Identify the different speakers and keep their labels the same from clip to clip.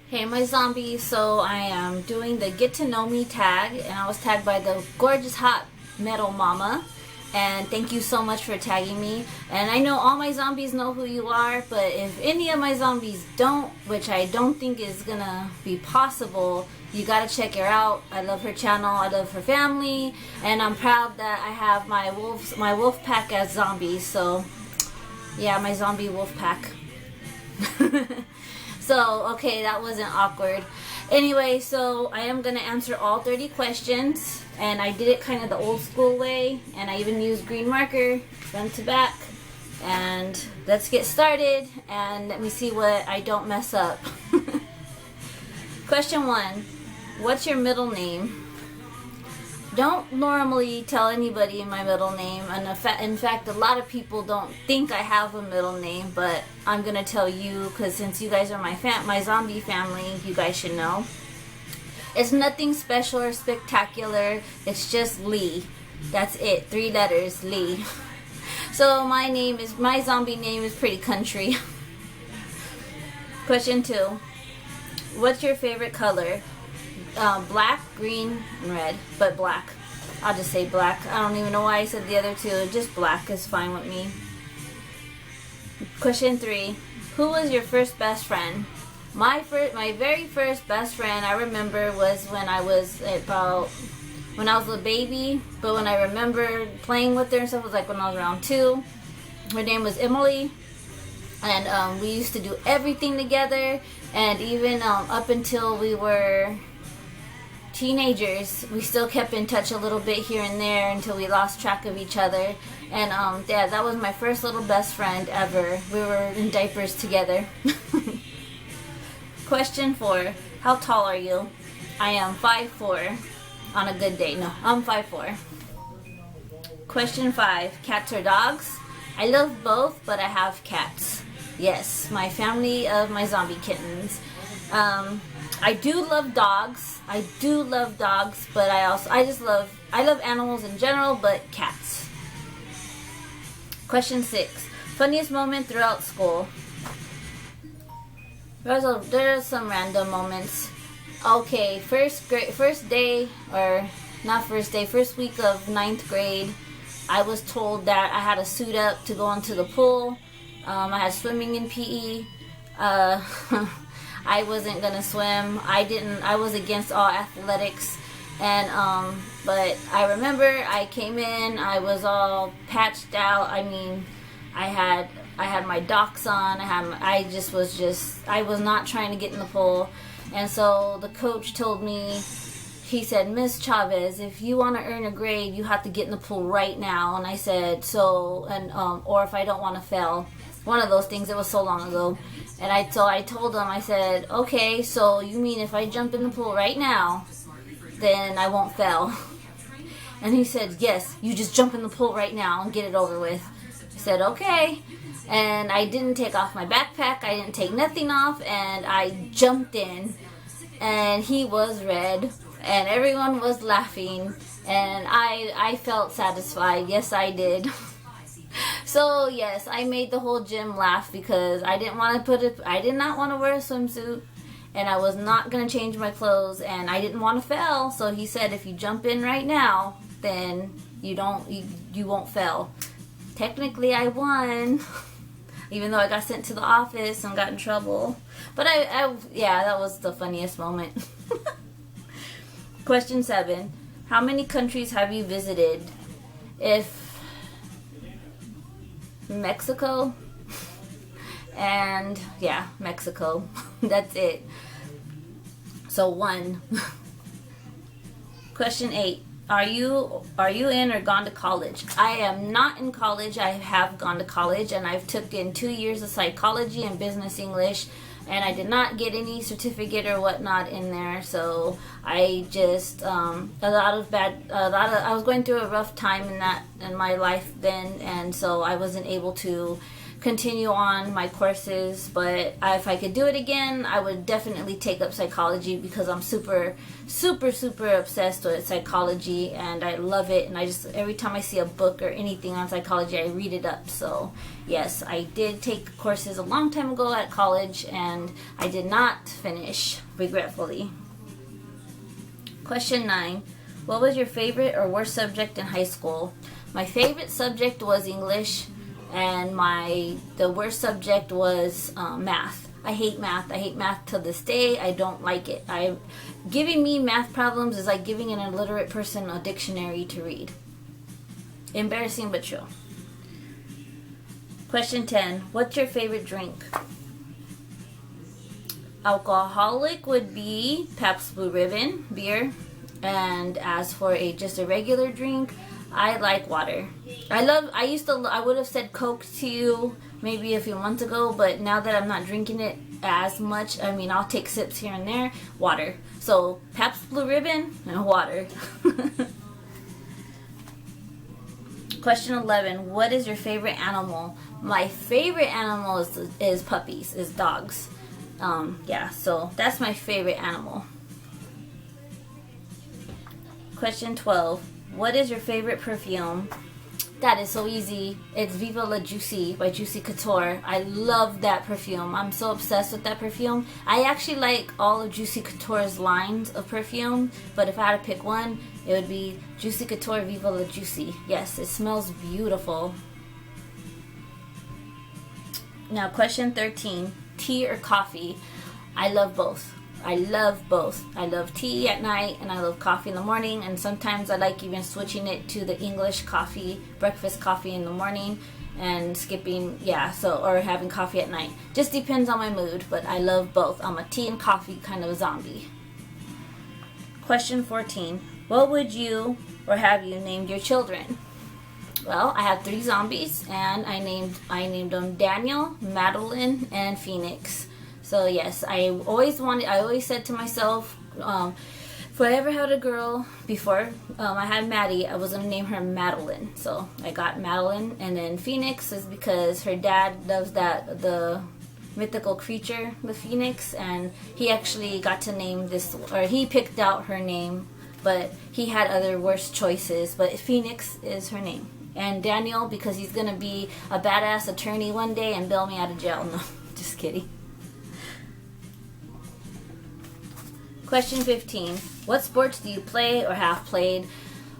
Speaker 1: Hey my zombies, so I am doing the get to know me tag, and I was tagged by the gorgeous hot metal mama, and thank you so much for tagging me. And I know all my zombies know who you are, but if any of my zombies don't, which I don't think is gonna be possible, you gotta check her out. I love her channel, I love her family, and I'm proud that I have my wolf pack as zombies. So yeah, my zombie wolf pack. So, okay, that wasn't awkward. Anyway, so I am going to answer all 30 questions, and I did it kind of the old school way, and I even used green marker, front to back, and let's get started, and let me see what I don't mess up. Question 1, what's your middle name? Don't normally tell anybody my middle name, and in fact a lot of people don't think I have a middle name, but I'm gonna tell you because since you guys are my zombie family, you guys should know. It's nothing special or spectacular, it's just Lee. That's it, 3 letters, Lee. So my zombie name is pretty country. Question 2, what's your favorite color? Black, green, and red, but black. I'll just say black. I don't even know why I said the other two. Just black is fine with me. Question 3. Who was your first best friend? My very first best friend I remember was when I was a baby, but when I remember playing with her and stuff was like when I was around 2. Her name was Emily, and we used to do everything together, and even up until we were teenagers, we still kept in touch a little bit here and there until we lost track of each other. And yeah, that was my first little best friend ever. We were in diapers together. Question 4, how tall are you? I am 5'4", on a good day. No, I'm 5'4". Question 5, cats or dogs? I love both, but I have cats. Yes, my family of my zombie kittens. I do love dogs. But I love animals in general, but cats. Question 6. Funniest moment throughout school? There's some random moments. Okay, first week of 9th grade, I was told that I had to suit up to go into the pool. I had swimming in PE. I wasn't gonna swim. I was against all athletics, and but I remember I came in, I was all patched out. I mean, I had my docs on. I was not trying to get in the pool, and so the coach told me, he said, Miss Chavez, if you want to earn a grade, you have to get in the pool right now. And I said, or if I don't want to fail. One of those things. It was so long ago. And I told him, I said, okay, so you mean if I jump in the pool right now, then I won't fail? And he said, yes, you just jump in the pool right now and get it over with. I said, okay. And I didn't take off my backpack. I didn't take nothing off, and I jumped in. And he was red, and everyone was laughing, and I felt satisfied. Yes, I did. So yes, I made the whole gym laugh because I did not want to wear a swimsuit, and I was not going to change my clothes, and I didn't want to fail. So he said, if you jump in right now, then you won't fail. Technically I won, even though I got sent to the office and got in trouble. But yeah, that was the funniest moment. Question 7, how many countries have you visited? Mexico, and yeah, Mexico. That's it. So 1. Question 8. Are you in or gone to college? I am not in college. I have gone to college, and I've taken 2 years of psychology and business English, and I did not get any certificate or whatnot in there. So I just I was going through a rough time in my life then, and so I wasn't able to continue on my courses, but if I could do it again, I would definitely take up psychology, because I'm super obsessed with psychology, and I love it, and I just, every time I see a book or anything on psychology, I read it up. So yes, I did take courses a long time ago at college, and I did not finish, regretfully. Question 9. What was your favorite or worst subject in high school? My favorite subject was English, and the worst subject was math. I hate math. I hate math to this day. I don't like it. Giving me math problems is like giving an illiterate person a dictionary to read. Embarrassing but true. Question 10. What's your favorite drink? Alcoholic would be Pabst Blue Ribbon beer, and as for just a regular drink, I like water. I would have said Coke to you maybe a few months ago, but now that I'm not drinking it as much, I mean, I'll take sips here and there. Water. So Pabst Blue Ribbon and water. Question 11. What is your favorite animal? My favorite animal is puppies, is dogs. Yeah, so that's my favorite animal. Question 12. What is your favorite perfume? That is so easy. It's Viva La Juicy by Juicy Couture. I love that perfume. I'm so obsessed with that perfume. I actually like all of Juicy Couture's lines of perfume, but if I had to pick one, it would be Juicy Couture Viva La Juicy. Yes, it smells beautiful. Now, question 13. Tea or coffee? I love both. I love both. I love tea at night, and I love coffee in the morning, and sometimes I like even switching it to the English coffee, breakfast coffee in the morning, and skipping, or having coffee at night. Just depends on my mood, but I love both. I'm a tea and coffee kind of a zombie. Question 14. What would you or have you named your children? Well, I have 3 zombies, and I named them Daniel, Madeline, and Phoenix. So yes, I always said to myself, if I ever had a girl before I had Maddie, I was going to name her Madeline. So I got Madeline, and then Phoenix is because her dad loves the mythical creature, the phoenix, and he actually got to name this, or he picked out her name, but he had other worse choices, but Phoenix is her name. And Daniel, because he's going to be a badass attorney one day and bail me out of jail. No, just kidding. Question 15. What sports do you play or have played?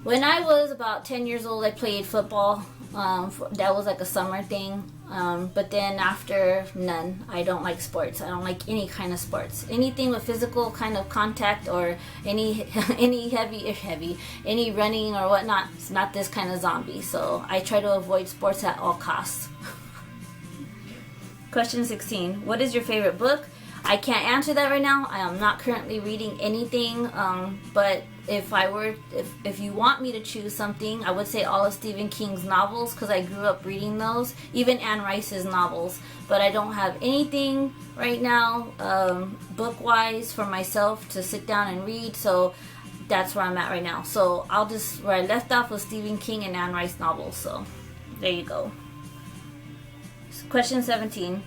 Speaker 1: When I was about 10 years old, I played football. That was like a summer thing. But then after, none. I don't like sports. I don't like any kind of sports. Anything with physical kind of contact or any running or whatnot. It's not this kind of zombie. So I try to avoid sports at all costs. Question 16. What is your favorite book? I can't answer that right now. I am not currently reading anything, but if you want me to choose something, I would say all of Stephen King's novels, because I grew up reading those, even Anne Rice's novels, but I don't have anything right now book-wise for myself to sit down and read, so that's where I'm at right now. So where I left off was Stephen King and Anne Rice novels, so there you go. Question 17.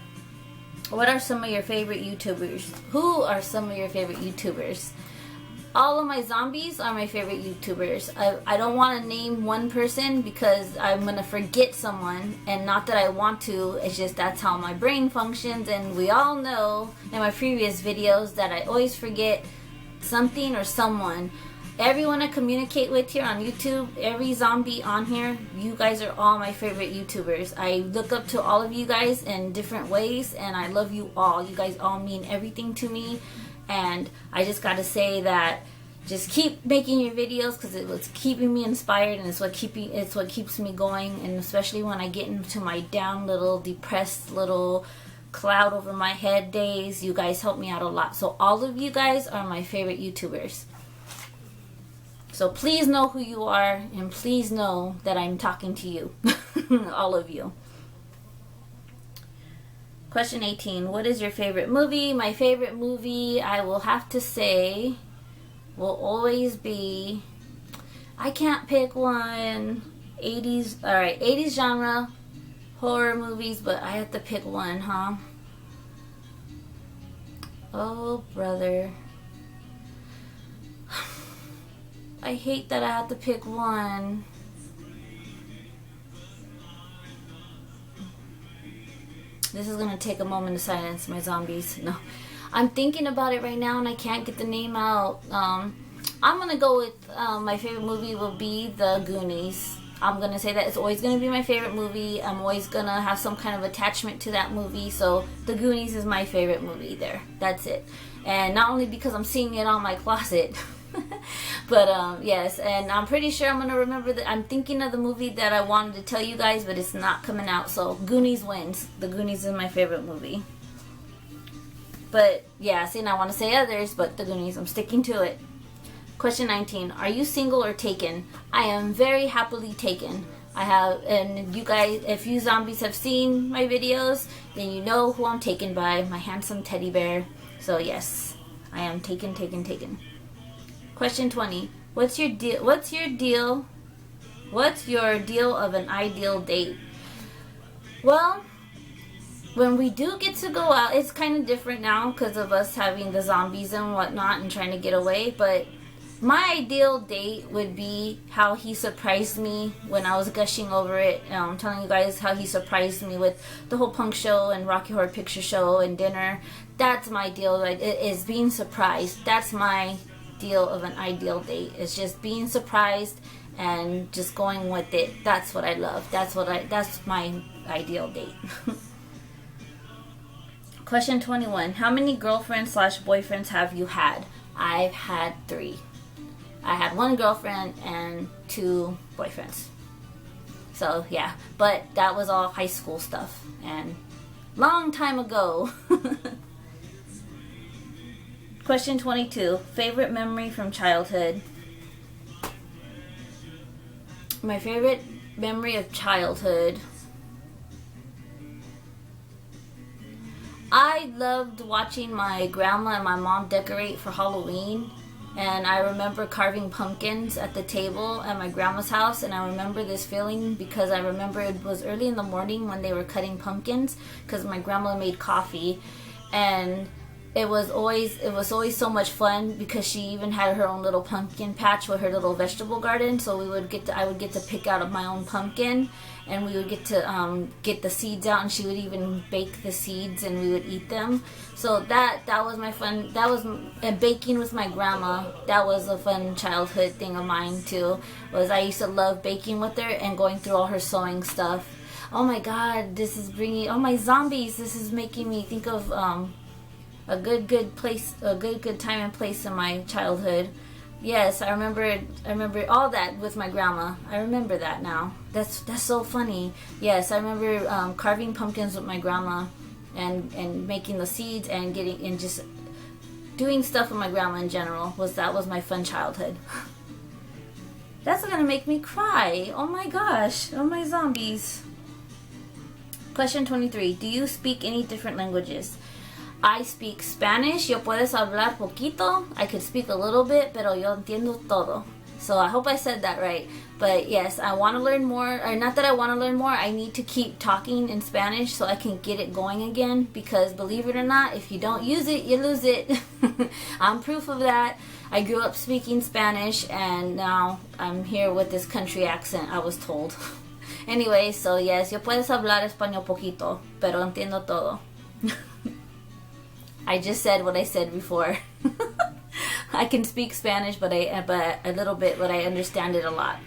Speaker 1: What are some of your favorite YouTubers? Who are some of your favorite YouTubers? All of my zombies are my favorite YouTubers. I don't want to name one person because I'm going to forget someone, and not that I want to, it's just that's how my brain functions, and we all know in my previous videos that I always forget something or someone. Everyone I communicate with here on YouTube, every zombie on here, you guys are all my favorite YouTubers. I look up to all of you guys in different ways, and I love you all. You guys all mean everything to me, and I just gotta say that just keep making your videos, because it was keeping me inspired, and it's what keeps me going, and especially when I get into my down little depressed little cloud over my head days, you guys help me out a lot. So all of you guys are my favorite YouTubers. So please know who you are, and please know that I'm talking to you. All of you. Question 18. What is your favorite movie? My favorite movie, I will have to say, will always be, I can't pick one. 80s, alright, 80s genre, horror movies, but I have to pick one, huh? Oh, brother. I hate that I have to pick one. This is gonna take a moment of silence, my zombies. No. I'm thinking about it right now and I can't get the name out. I'm gonna go with my favorite movie will be The Goonies. I'm gonna say that it's always gonna be my favorite movie. I'm always gonna have some kind of attachment to that movie. So The Goonies is my favorite movie there. That's it. And not only because I'm seeing it on my closet, but yes, and I'm pretty sure I'm gonna remember that. I'm thinking of the movie that I wanted to tell you guys, but it's not coming out. So Goonies wins. The Goonies is my favorite movie. But yeah, see, and I want to say others, but The Goonies, I'm sticking to it. Question 19. Are you single or taken? I am very happily taken. I have, and you guys, if you zombies have seen my videos, then you know who I'm taken by, my handsome teddy bear. So yes, I am taken. Question 20. What's your deal of an ideal date? Well, when we do get to go out, it's kind of different now because of us having the zombies and whatnot and trying to get away, but my ideal date would be how he surprised me when I was gushing over it, telling you guys how he surprised me with the whole punk show and Rocky Horror Picture Show and dinner. That's my deal. It is being surprised. That's my deal of an ideal date. It's just being surprised and just going with it. That's what I love. That's my ideal date. Question 21. How many girlfriends / boyfriends have you had? I've had 3. I had 1 girlfriend and 2 boyfriends. So yeah, but that was all high school stuff and long time ago. Question 22. Favorite memory from childhood? My favorite memory of childhood, I loved watching my grandma and my mom decorate for Halloween, and I remember carving pumpkins at the table at my grandma's house, and I remember this feeling because I remember it was early in the morning when they were cutting pumpkins because my grandma made coffee, and it was always so much fun because she even had her own little pumpkin patch with her little vegetable garden. So I would get to pick out of my own pumpkin, and we would get to get the seeds out, and she would even bake the seeds, and we would eat them. So that was my fun. That was baking with my grandma. That was a fun childhood thing of mine too. Was I used to love baking with her and going through all her sewing stuff. Oh my God, this is bringing my zombies. This is making me think of a good time and place in my childhood. Yes, I remember all that with my grandma. I remember that now. That's so funny. Yes, I remember carving pumpkins with my grandma and making the seeds and just doing stuff with my grandma in general. That was my fun childhood. That's gonna make me cry. Oh my gosh. Oh my zombies. Question 23. Do you speak any different languages? I speak Spanish. Yo puedes hablar poquito. I could speak a little bit, pero yo entiendo todo. So I hope I said that right. But yes, I want to learn more. Or not that I want to learn more. I need to keep talking in Spanish so I can get it going again. Because believe it or not, if you don't use it, you lose it. I'm proof of that. I grew up speaking Spanish, and now I'm here with this country accent, I was told. Anyway, so yes, yo puedes hablar español poquito, pero entiendo todo. I just said what I said before. I can speak Spanish, but a little bit, but I understand it a lot.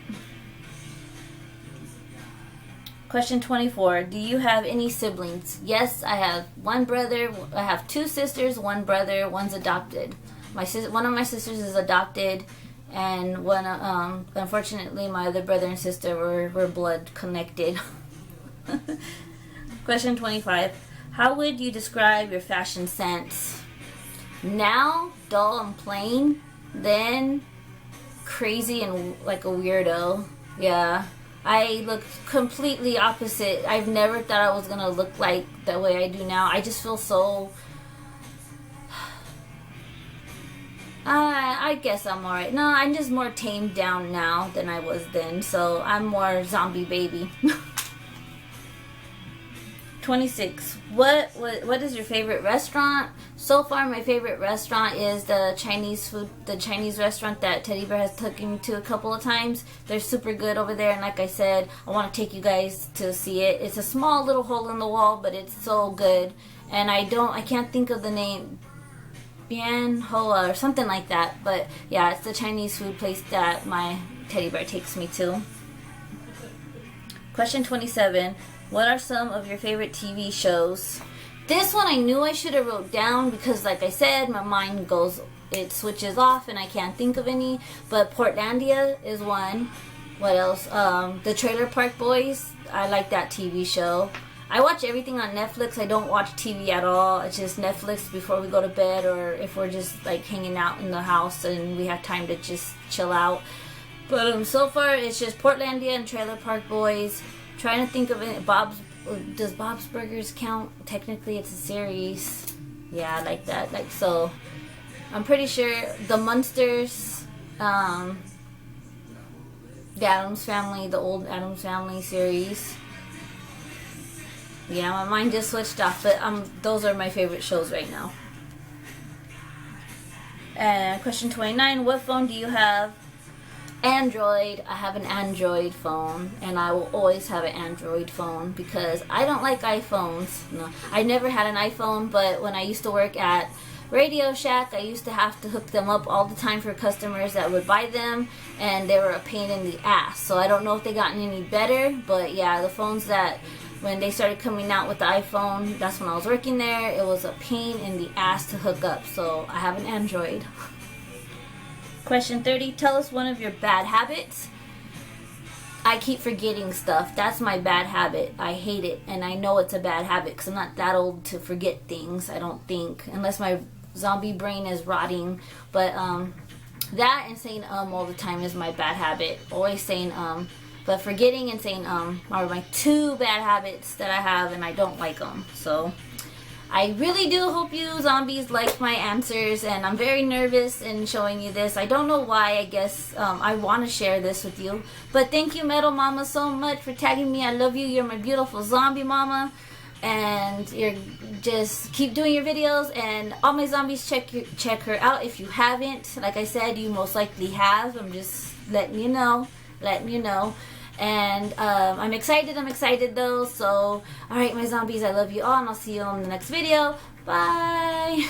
Speaker 1: Question 24. Do you have any siblings? Yes, I have 1 brother. I have 2 sisters, 1 brother, 1's adopted. One of my sisters is adopted, and one, unfortunately, my other brother and sister were blood connected. Question 25. How would you describe your fashion sense? Now, dull and plain, then crazy and like a weirdo. Yeah, I look completely opposite. I've never thought I was gonna look like the way I do now. I just feel so... I guess I'm alright. No, I'm just more tamed down now than I was then. So I'm more zombie baby. 26. What is your favorite restaurant? So far, my favorite restaurant is the Chinese restaurant that Teddy Bear has taken me to a couple of times. They're super good over there, and like I said, I want to take you guys to see it. It's a small little hole in the wall, but it's so good. And I can't think of the name, Bian Hoa or something like that. But yeah, it's the Chinese food place that my Teddy Bear takes me to. Question 27. What are some of your favorite TV shows? This one I knew I should have wrote down because, like I said, my mind it switches off and I can't think of any. But Portlandia is one. What else? The Trailer Park Boys. I like that TV show. I watch everything on Netflix. I don't watch TV at all. It's just Netflix before we go to bed, or if we're just like hanging out in the house and we have time to just chill out. But so far it's just Portlandia and Trailer Park Boys. Trying to think of it. Does Bob's Burgers count? Technically, it's a series. Yeah, I like that. Like, so, I'm pretty sure the Munsters, the Addams Family, the old Addams Family series. Yeah, my mind just switched off, but those are my favorite shows right now. And question 29: what phone do you have? Android. I have an Android phone, and I will always have an Android phone because I don't like iPhones. No, I never had an iPhone, but when I used to work at Radio Shack, I used to have to hook them up all the time for customers that would buy them, and they were a pain in the ass. So I don't know if they gotten any better, but yeah, the phones that when they started coming out with the iPhone, that's when I was working there. It was a pain in the ass to hook up, so I have an Android. Question 30, tell us one of your bad habits. I keep forgetting stuff. That's my bad habit. I hate it, and I know it's a bad habit because I'm not that old to forget things, I don't think, unless my zombie brain is rotting. But that and saying all the time is my bad habit. Always saying but forgetting and saying are my two bad habits that I have, and I don't like them. So I really do hope you zombies like my answers, and I'm very nervous in showing you this. I don't know why. I guess I want to share this with you. But thank you, Metal Mama, so much for tagging me. I love you. You're my beautiful zombie mama, and you're just keep doing your videos. And all my zombies, check her out if you haven't. Like I said, you most likely have. I'm just letting you know. And I'm excited though. So, alright, my zombies, I love you all, and I'll see you on the next video. Bye!